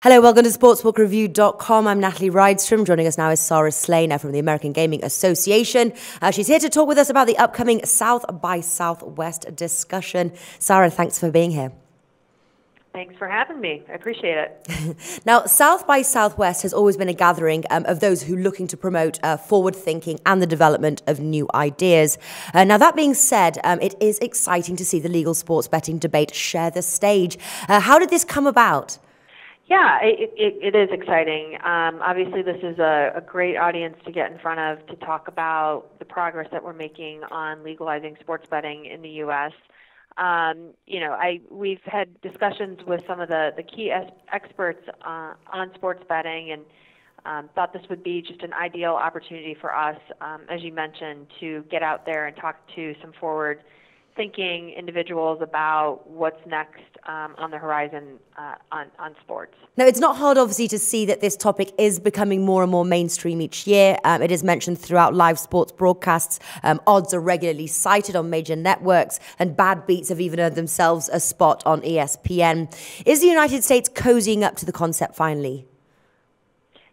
Hello, welcome to sportsbookreview.com. I'm Natalie Rydstrom. Joining us now is Sara Rayme from the American Gaming Association. She's here to talk with us about the upcoming South by Southwest discussion. Sara, thanks for being here. Thanks for having me. I appreciate it. Now, South by Southwest has always been a gathering of those who are looking to promote forward thinking and the development of new ideas. Now, that being said, it is exciting to see the legal sports betting debate share the stage. How did this come about? Yeah, it is exciting. Obviously, this is a great audience to get in front of to talk about the progress that we're making on legalizing sports betting in the U.S. We've had discussions with some of the key experts on sports betting and thought this would be just an ideal opportunity for us, as you mentioned, to get out there and talk to some forward-thinking individuals about what's next on the horizon on sports. Now, it's not hard, obviously, to see that this topic is becoming more and more mainstream each year. It is mentioned throughout live sports broadcasts. Odds are regularly cited on major networks, and bad beats have even earned themselves a spot on ESPN. Is the United States cozying up to the concept finally?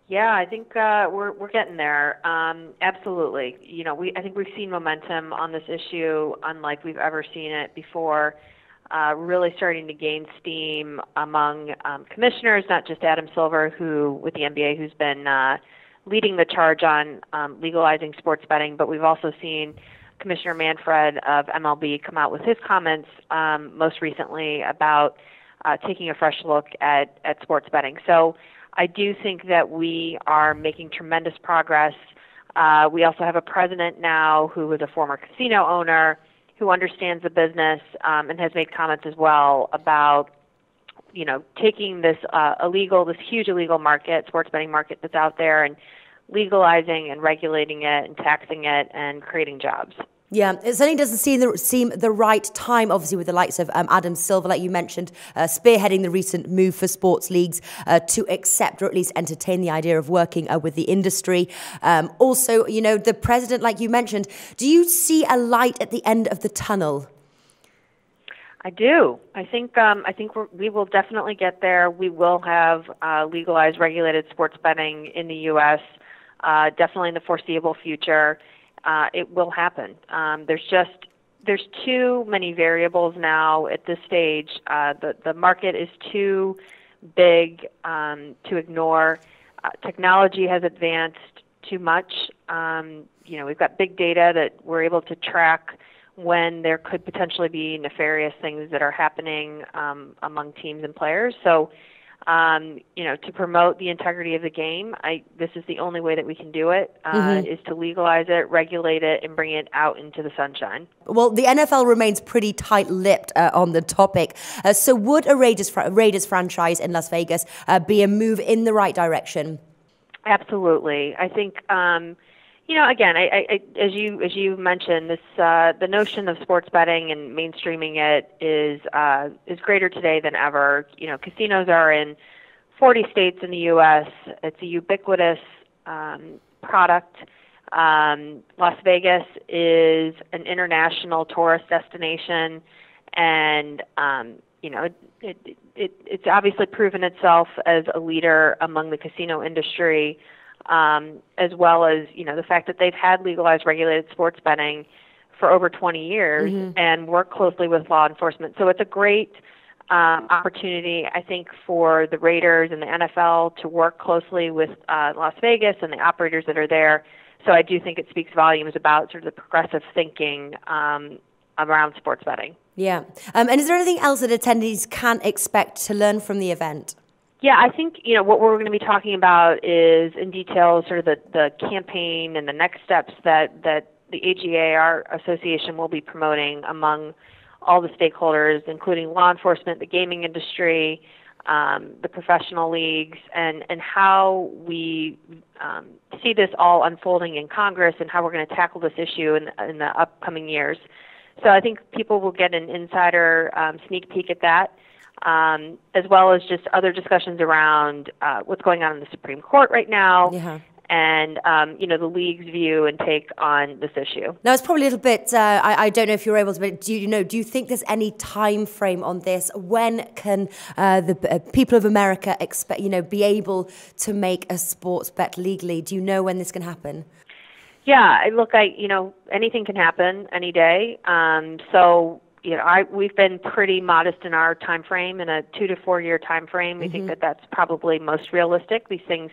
Yeah, I think we're getting there. Absolutely. I think we've seen momentum on this issue unlike we've ever seen it before. Really starting to gain steam among commissioners, not just Adam Silver, with the NBA, who's been leading the charge on legalizing sports betting, but we've also seen Commissioner Manfred of MLB come out with his comments most recently about taking a fresh look at sports betting. So I do think that we are making tremendous progress. We also have a president now who is a former casino owner who understands the business and has made comments as well about, taking this this huge illegal market, sports betting market that's out there, and legalizing and regulating it and taxing it and creating jobs. Yeah, it certainly doesn't seem the right time, obviously, with the likes of Adam Silver, like you mentioned, spearheading the recent move for sports leagues to accept or at least entertain the idea of working with the industry. Also, the president, like you mentioned, do you see a light at the end of the tunnel? I do. I think we will definitely get there. We will have legalized, regulated sports betting in the U.S. Definitely in the foreseeable future. It will happen. There's too many variables now at this stage. The market is too big to ignore. Technology has advanced too much. We've got big data that we're able to track when there could potentially be nefarious things that are happening among teams and players. So, to promote the integrity of the game, this is the only way that we can do it, is to legalize it, regulate it, and bring it out into the sunshine. Well, the NFL remains pretty tight-lipped on the topic. So would a Raiders franchise in Las Vegas be a move in the right direction? Absolutely. I think, again, as you mentioned, the notion of sports betting and mainstreaming it is greater today than ever. Casinos are in 40 states in the U.S. It's a ubiquitous product. Las Vegas is an international tourist destination, and it's obviously proven itself as a leader among the casino industry. As well as, the fact that they've had legalized regulated sports betting for over 20 years and work closely with law enforcement. So it's a great opportunity, I think, for the Raiders and the NFL to work closely with Las Vegas and the operators that are there. So I do think it speaks volumes about sort of the progressive thinking around sports betting. Yeah. And is there anything else that attendees can expect to learn from the event? Yeah, I think, what we're going to be talking about is in detail sort of the campaign and the next steps that the AGA, our association, will be promoting among all the stakeholders, including law enforcement, the gaming industry, the professional leagues, and how we see this all unfolding in Congress and how we're going to tackle this issue in the upcoming years. So I think people will get an insider sneak peek at that. As well as just other discussions around what's going on in the Supreme Court right now, and the league's view and take on this issue. Now, it's probably a little bit, I don't know if you're able to, but do you think there's any time frame on this? When can the people of America expect, be able to make a sports bet legally? Do you know when this can happen? Yeah, look, anything can happen any day. We've been pretty modest in our time frame, in a 2 to 4 year time frame. We think that that's probably most realistic. These things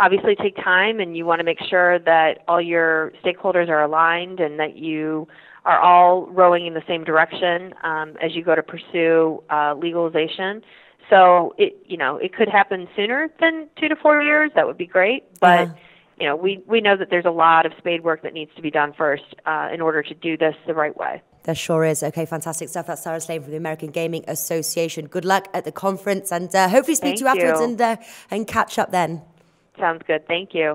obviously take time, and you want to make sure that all your stakeholders are aligned and that you are all rowing in the same direction as you go to pursue legalization. So it could happen sooner than 2 to 4 years. That would be great, but. We know that there's a lot of spade work that needs to be done first in order to do this the right way. There sure is. Okay, fantastic stuff. That's Sara Slane from the American Gaming Association. Good luck at the conference, and hopefully speak to you afterwards and catch up then. Sounds good. Thank you.